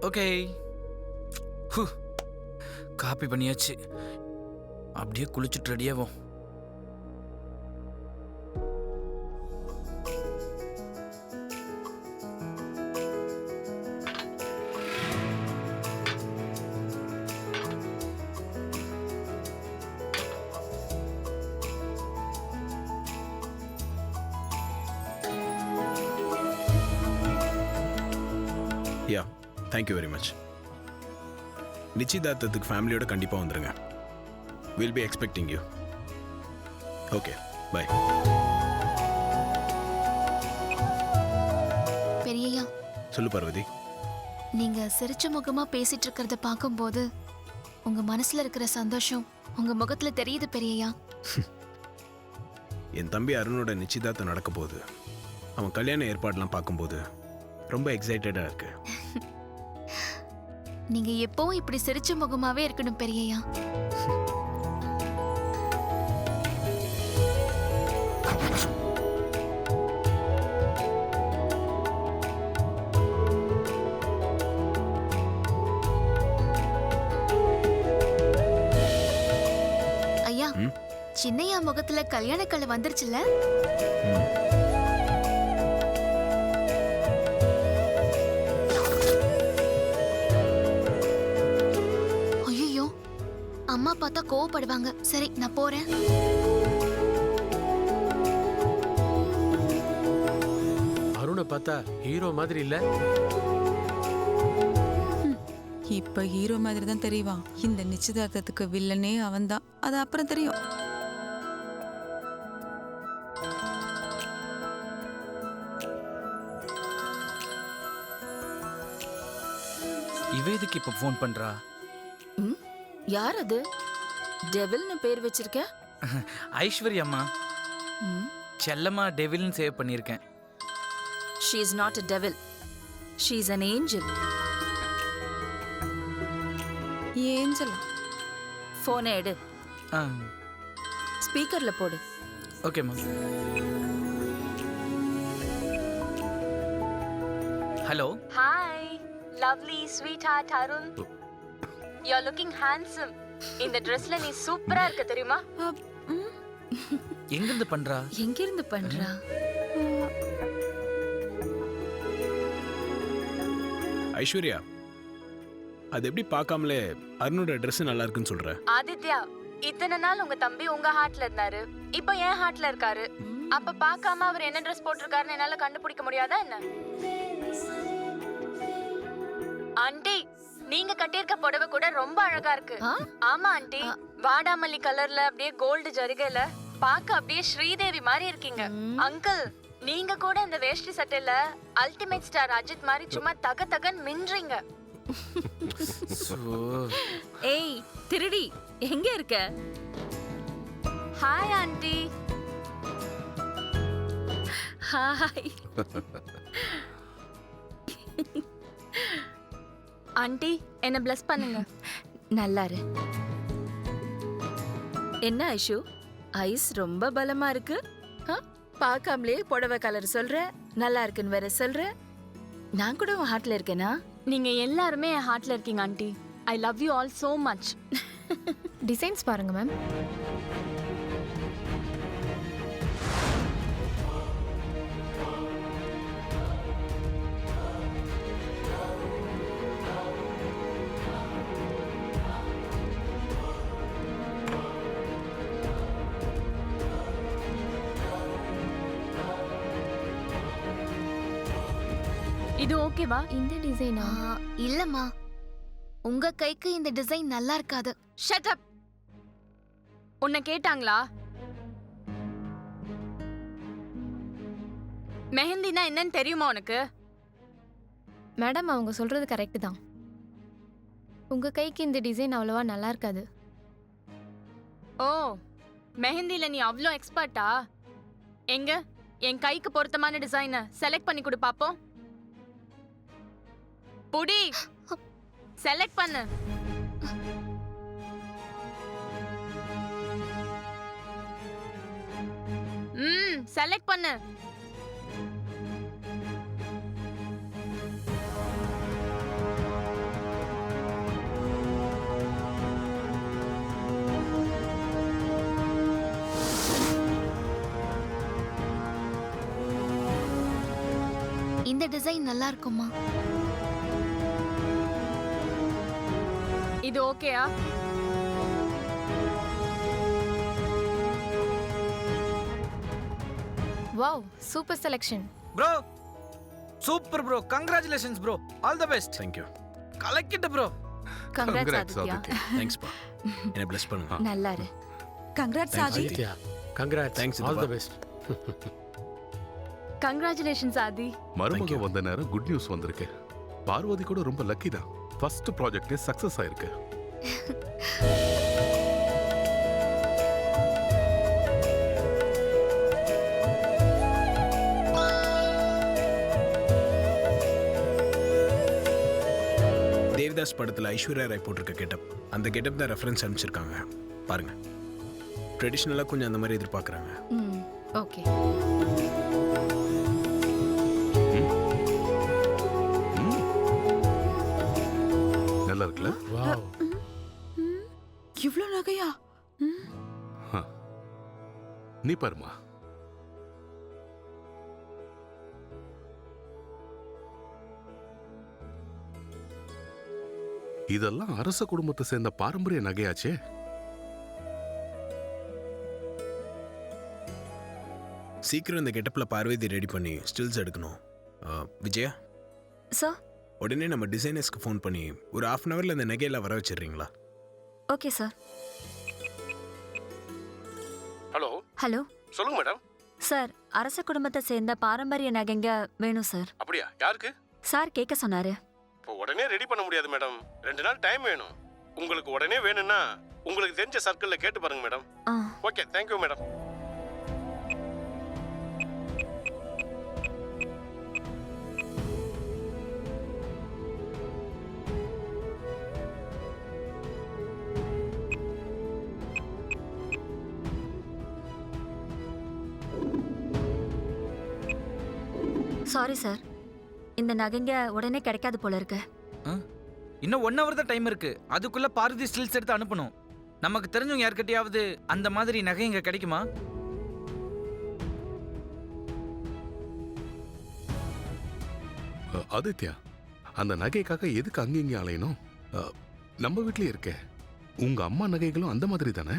Okay. Copy பண்ணியாச்சு. அப்படியே குளிச்சுட்டு ரெடியாவோம். Yeah, thank you very much. நிச்சயதார்த்தத்துக்கு ஃபேமிலியோட கண்டிப்பாக வந்துடுங்க. Will be expecting you. Okay, bye. பெரியய்யா, சொல்லு பார்வதி. நீங்க சிரிச்ச முகமா பேசிட்டு இருக்கிறத பார்க்கும்போது உங்க மனசுல இருக்கிற சந்தோஷம் உங்க முகத்துல தெரியுது பெரியய்யா. என் தம்பி அருணோட நிச்சயதார்த்தம் நடக்க போகுது. அவன் கல்யாண ஏற்பாடுலாம் பார்க்கும்போது ரொம்ப எக்ஸைட்டடாக இருக்கு. நீங்க எப்பவும் இப்படி சிரிச்ச முகமாவே இருக்கணும் பெரியய்யா. ஐயா, சின்னையா முகத்துல கல்யாண கலை வந்துருச்சுல? அம்மா பார்த்தா கோவப்படுவாங்க. சரி, நான் போறேன். அருணை பார்த்தா ஹீரோ மாதிரி இல்ல? இப்ப ஹீரோ மாதிரி தான் தெரியவான். இந்த நிச்சயதார்த்தத்துக்கு வில்லனே அவன்தான். அது அப்புறம் தெரியும். இவ எதுக்கு இப்ப ஃபோன் பண்றா? யார் அது? டெவில்னு பேர் வச்சிருக்க? ஐஸ்வர்யம்மா. செல்லம்மா டெவில்னு சேவ் பண்ணியிருக்கேன். She is not a devil. She is an angel. Angel. போனை எடு. ஸ்பீக்கர்ல போடு. ஓகேம்மா. Hello. Hi, lovely sweetheart Arun. You're looking handsome. இந்த ட்ரெஸ்ல நீ சூப்பரா இருக்க தெரியுமா? எங்க இருந்து பண்றா? எங்க இருந்து பண்றா? ஐஸ்வர்யா, அது எப்படி பார்க்காமலே அருணோட ட்ரெஸ் நல்லா இருக்குன்னு சொல்ற? ஆதித்யா, இத்தனை நாள் உங்க தம்பி உங்க ஹார்ட்ல இருந்தாரு, இப்போ என் ஹார்ட்ல இருக்காரு. அப்ப பார்க்காம அவர் என்ன ட்ரெஸ் போட்டிருக்காருன்னு என்னால கண்டுபிடிக்க முடியாதா என்ன? ஆண்டி, நீங்க கட்டியிருக்க புடவை கூட ரொம்ப அழகா இருக்கு. ஆமா ஆண்டி, வாடாமல்லி கலர்ல அப்படியே கோல்டு ஜரிகையில பார்க்க அப்படியே ஸ்ரீதேவி மாதிரி இருக்கீங்க. அங்கிள், நீங்க கூட இந்த வேஷ்டி சட்டையில அல்டிமேட் ஸ்டார் அஜித் மாதிரி சும்மா தக தகன்னு மின்றீங்க. ஏய் திருடி, எங்க இருக்க? Hi aunty. ஹாய் ஆண்டி, என்ன பிளஸ் பண்ணுங்க. நல்லாரு. என்ன ஐஷு, ஐஸ் ரொம்ப பலமா இருக்கு. பார்க்காமலே புடவை கலர் சொல்ற, நல்லா இருக்குன்னு வேற சொல்ற. நான் கூட உன் ஹார்ட்ல இருக்கேனா? நீங்க எல்லாருமே என் ஹார்ட்ல இருக்கீங்க aunty. I love you all so much. Designs பாருங்க மேம். இது ஓகேவா? இந்த டிசைனா? இல்லம்மா, உங்க கைக்கு இந்த டிசைன் நல்லா இருக்காது. Shut up. உன்னை கேட்டாங்களா? மெஹந்தினா என்னன்னு தெரியுமா உனக்கு? மேடம், அவங்க சொல்றது கரெக்ட் தான். உங்க கைக்கு இந்த டிசைன் அவ்வளவா நல்லா இருக்காது. ஓ, மெஹந்தில நீ அவ்வளோ எக்ஸ்பர்ட்டா? எங்க என் கைக்கு பொருத்தமான டிசைனை செலக்ட் பண்ணி கொடு பாப்போம். புடி, செலக்ட் பண்ணு. செலக்ட் பண்ணு. இந்த டிசைன் நல்லா இருக்குமா? இது ஓகேயா? Wow, super selection. Bro super bro, congratulations bro, all the best. Thank you. கலக்கிட்ட ப்ரோ. கங்க்ராட்ஸ் ஆதித்யா. தேங்க்ஸ்ப்பா. என்னை ப்ளஸ் பண்ணுங்க. நல்லா இரு. Congrats Thanks, Adhi. Aditya congrats, Thanks, all the சித்தப்பா. பெஸ்ட். கங்க்ராச்சுலேஷன்ஸ் ஆதி. Thank மருமக you. வந்த நேரம் குட் நியூஸ் வந்திருக்கு. பார்வதி கூட ரொம்ப லக்கி தான். ஃபர்ஸ்ட் ப்ராஜெக்டே சக்சஸ் ஆயிருக்கு. தேவதாஸ் படத்தில் ஐஸ்வர்யா ராய் போட்டிருக்க கெட்டப், அந்த கெட்டப் தான் ரெஃபரன்ஸ் அனுப்பிச்சிருக்காங்க. பாருங்க, ட்ரெடிஷ்னலாக கொஞ்சம் அந்த மாதிரி எதிர்பார்க்குறாங்க. ம், ஓகே. நல்லா இருக்குல்ல? வாவ், இவ்ளோ நகையா? நீ பாருமா. இதெல்லாம் அரச குடும்பத்தை சேர்ந்த பாரம்பரிய நகையாச்சே. சீக்கிரம் இந்த கெட்டப்பில் பார்வதி ரெடி பண்ணி ஸ்டில்ஸ் எடுக்கணும். விஜயா, சார். உடனே நம்ம டிசைனர்ஸ்க்கு ஃபோன் பண்ணி ஒரு 1/2 அன் ஹவரில் இந்த நகையெல்லாம் வர வச்சிடுறீங்களா? Okay sir. ஹலோ ஹலோ சொல்லுங்க மேடம். சார், அரச குடும்பத்தை சேர்ந்த பாரம்பரிய நகைங்க வேணும் சார். அப்படியா? யாருக்கு? சார் கேட்க சொன்னாரு. இப்போ உடனே ரெடி பண்ண முடியாது மேடம். 2 நாள் டைம் வேணும். உங்களுக்கு உடனே வேணும்னா உங்களுக்கு தெரிஞ்ச சர்க்கிள்ல கேட்டு பாருங்க மேடம். ஆ, okay, thank you madam. Sorry sir. இந்த நகைங்க உடனே கிடைக்காது போல இருக்கு. இன்னும் 1 ஹவர் தான் டைம் இருக்கு. அதுக்குள்ள பார்வதி ஸ்டில்ஸ் எடுத்து அனுப்பணும். நமக்கு தெரிஞ்சவங்க யார்கிட்டயாவது அந்த மாதிரி நகை இங்க கிடைக்குமா? ஆதித்யா, அந்த நகைக்காக எதுக்கு அங்கேயும் அலையணும்? நம்ம வீட்லயே இருக்கே. உங்க அம்மா நகைகளும் அந்த மாதிரி தானே?